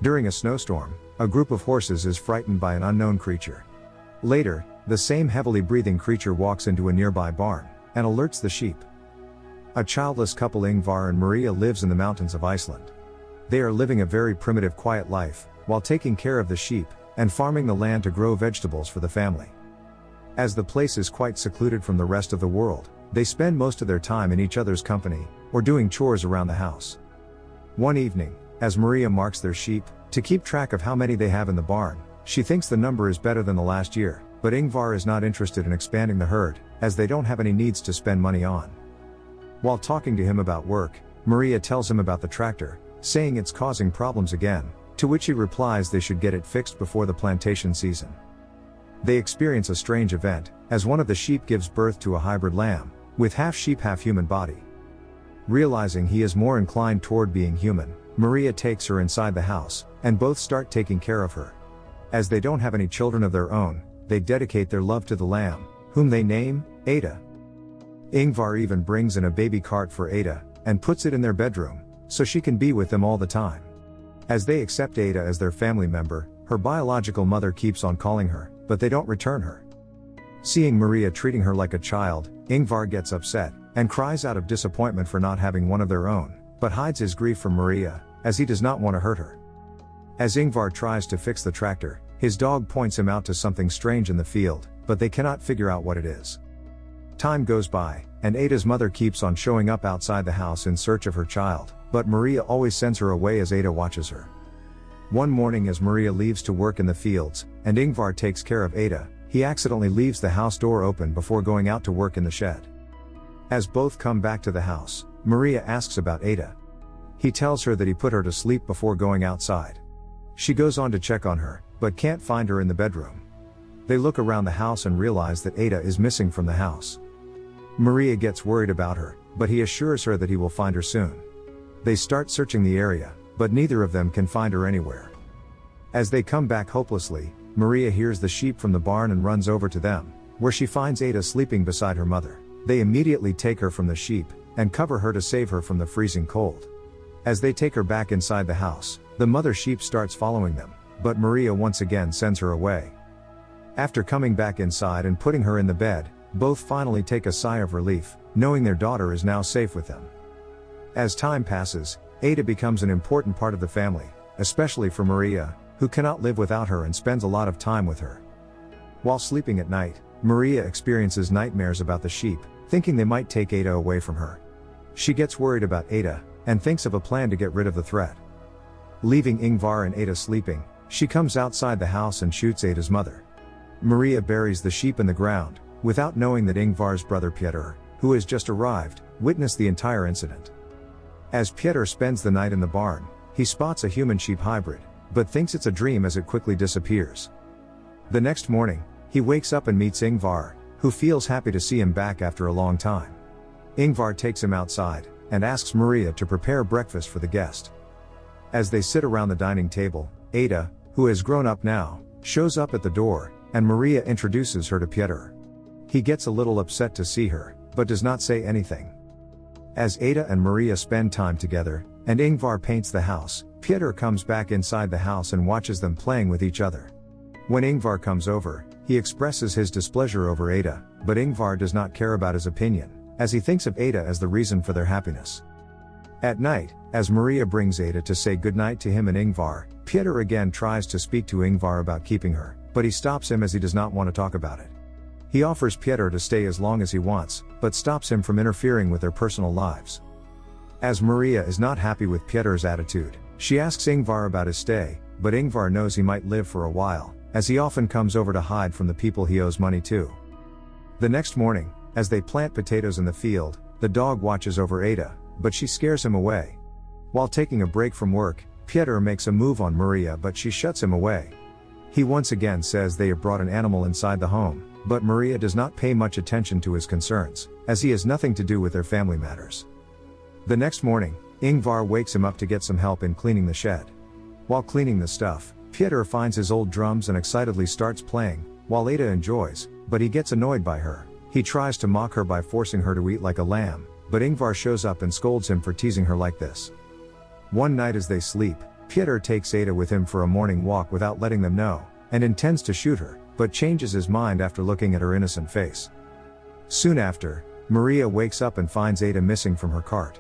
During a snowstorm, a group of horses is frightened by an unknown creature. Later, the same heavily breathing creature walks into a nearby barn and alerts the sheep. A childless couple, Ingvar and Maria, lives in the mountains of Iceland. They are living a very primitive, quiet life, while taking care of the sheep and farming the land to grow vegetables for the family. As the place is quite secluded from the rest of the world, they spend most of their time in each other's company, or doing chores around the house. One evening, as Maria marks their sheep, to keep track of how many they have in the barn, she thinks the number is better than the last year, but Ingvar is not interested in expanding the herd, as they don't have any needs to spend money on. While talking to him about work, Maria tells him about the tractor, saying it's causing problems again, to which he replies they should get it fixed before the plantation season. They experience a strange event, as one of the sheep gives birth to a hybrid lamb, with half sheep half human body. Realizing he is more inclined toward being human, Maria takes her inside the house, and both start taking care of her. As they don't have any children of their own, they dedicate their love to the lamb, whom they name Ada. Ingvar even brings in a baby cart for Ada, and puts it in their bedroom, so she can be with them all the time. As they accept Ada as their family member, her biological mother keeps on calling her, but they don't return her. Seeing Maria treating her like a child, Ingvar gets upset, and cries out of disappointment for not having one of their own, but hides his grief from Maria, as he does not want to hurt her. As Ingvar tries to fix the tractor, his dog points him out to something strange in the field, but they cannot figure out what it is. Time goes by, and Ada's mother keeps on showing up outside the house in search of her child, but Maria always sends her away as Ada watches her. One morning, as Maria leaves to work in the fields, and Ingvar takes care of Ada, he accidentally leaves the house door open before going out to work in the shed. As both come back to the house, Maria asks about Ada. He tells her that he put her to sleep before going outside. She goes on to check on her, but can't find her in the bedroom. They look around the house and realize that Ada is missing from the house. Maria gets worried about her, but he assures her that he will find her soon. They start searching the area, but neither of them can find her anywhere. As they come back hopelessly, Maria hears the sheep from the barn and runs over to them, where she finds Ada sleeping beside her mother. They immediately take her from the sheep, and cover her to save her from the freezing cold. As they take her back inside the house, the mother sheep starts following them, but Maria once again sends her away. After coming back inside and putting her in the bed, both finally take a sigh of relief, knowing their daughter is now safe with them. As time passes, Ada becomes an important part of the family, especially for Maria, who cannot live without her and spends a lot of time with her. While sleeping at night, Maria experiences nightmares about the sheep, thinking they might take Ada away from her. She gets worried about Ada, and thinks of a plan to get rid of the threat. Leaving Ingvar and Ada sleeping, she comes outside the house and shoots Ada's mother. Maria buries the sheep in the ground, without knowing that Ingvar's brother Pieter, who has just arrived, witnessed the entire incident. As Pieter spends the night in the barn, he spots a human-sheep hybrid, but thinks it's a dream as it quickly disappears. The next morning, he wakes up and meets Ingvar, who feels happy to see him back after a long time. Ingvar takes him outside, and asks Maria to prepare breakfast for the guest. As they sit around the dining table, Ada, who has grown up now, shows up at the door, and Maria introduces her to Pieter. He gets a little upset to see her, but does not say anything. As Ada and Maria spend time together, and Ingvar paints the house, Pieter comes back inside the house and watches them playing with each other. When Ingvar comes over, he expresses his displeasure over Ada, but Ingvar does not care about his opinion, as he thinks of Ada as the reason for their happiness. At night, as Maria brings Ada to say goodnight to him and Ingvar, Pieter again tries to speak to Ingvar about keeping her, but he stops him as he does not want to talk about it. He offers Pieter to stay as long as he wants, but stops him from interfering with their personal lives. As Maria is not happy with Pieter's attitude, she asks Ingvar about his stay, but Ingvar knows he might live for a while, as he often comes over to hide from the people he owes money to. The next morning, as they plant potatoes in the field, the dog watches over Ada, but she scares him away. While taking a break from work, Pieter makes a move on Maria, but she shuts him away. He once again says they have brought an animal inside the home, but Maria does not pay much attention to his concerns, as he has nothing to do with their family matters. The next morning, Ingvar wakes him up to get some help in cleaning the shed. While cleaning the stuff, Pieter finds his old drums and excitedly starts playing, while Ada enjoys, but he gets annoyed by her. He tries to mock her by forcing her to eat like a lamb, but Ingvar shows up and scolds him for teasing her like this. One night as they sleep, Pieter takes Ada with him for a morning walk without letting them know, and intends to shoot her, but changes his mind after looking at her innocent face. Soon after, Maria wakes up and finds Ada missing from her cart.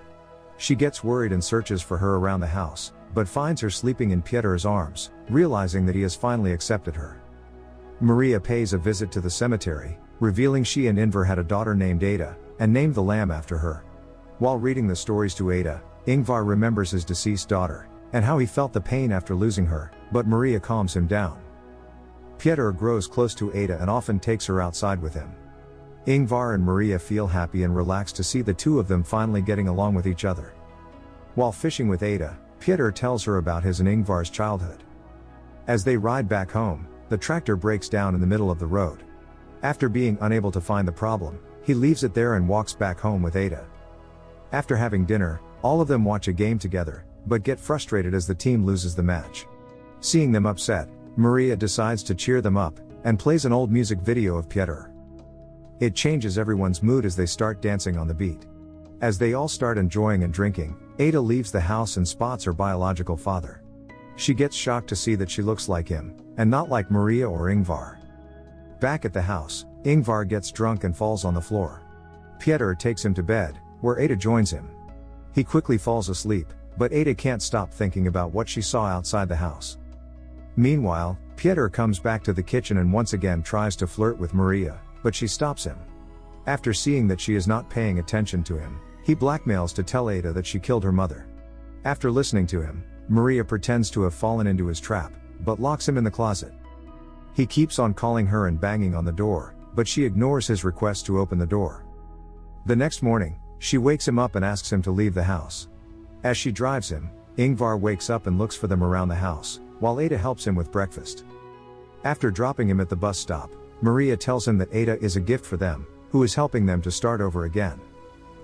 She gets worried and searches for her around the house, but finds her sleeping in Pieter's arms, realizing that he has finally accepted her. Maria pays a visit to the cemetery, revealing she and Ingvar had a daughter named Ada, and named the lamb after her. While reading the stories to Ada, Ingvar remembers his deceased daughter, and how he felt the pain after losing her, but Maria calms him down. Pieter grows close to Ada and often takes her outside with him. Ingvar and Maria feel happy and relaxed to see the two of them finally getting along with each other. While fishing with Ada, Pieter tells her about his and Ingvar's childhood. As they ride back home, the tractor breaks down in the middle of the road. After being unable to find the problem, he leaves it there and walks back home with Ada. After having dinner, all of them watch a game together, but get frustrated as the team loses the match. Seeing them upset, Maria decides to cheer them up, and plays an old music video of Pieter. It changes everyone's mood as they start dancing on the beat. As they all start enjoying and drinking, Ada leaves the house and spots her biological father. She gets shocked to see that she looks like him, and not like Maria or Ingvar. Back at the house, Ingvar gets drunk and falls on the floor. Pieter takes him to bed, where Ada joins him. He quickly falls asleep, but Ada can't stop thinking about what she saw outside the house. Meanwhile, Pieter comes back to the kitchen and once again tries to flirt with Maria, but she stops him. After seeing that she is not paying attention to him, he blackmails to tell Ada that she killed her mother. After listening to him, Maria pretends to have fallen into his trap, but locks him in the closet. He keeps on calling her and banging on the door, but she ignores his request to open the door. The next morning, she wakes him up and asks him to leave the house. As she drives him, Ingvar wakes up and looks for them around the house, while Ada helps him with breakfast. After dropping him at the bus stop, Maria tells him that Ada is a gift for them, who is helping them to start over again.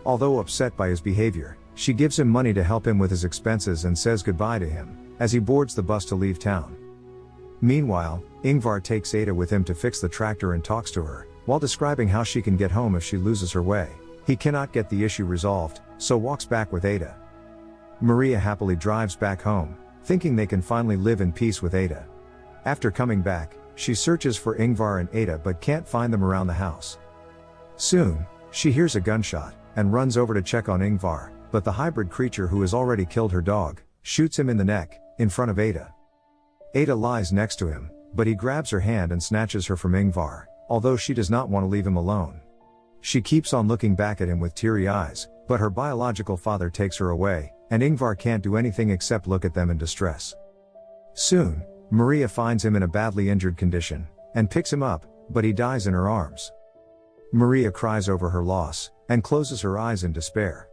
Although upset by his behavior, she gives him money to help him with his expenses and says goodbye to him, as he boards the bus to leave town. Meanwhile, Ingvar takes Ada with him to fix the tractor and talks to her, while describing how she can get home if she loses her way. He cannot get the issue resolved, so walks back with Ada. Maria happily drives back home, thinking they can finally live in peace with Ada. After coming back, she searches for Ingvar and Ada but can't find them around the house. Soon, she hears a gunshot, and runs over to check on Ingvar, but the hybrid creature who has already killed her dog, shoots him in the neck, in front of Ada. Ada lies next to him, but he grabs her hand and snatches her from Ingvar, although she does not want to leave him alone. She keeps on looking back at him with teary eyes, but her biological father takes her away, and Ingvar can't do anything except look at them in distress. Soon, Maria finds him in a badly injured condition, and picks him up, but he dies in her arms. Maria cries over her loss, and closes her eyes in despair.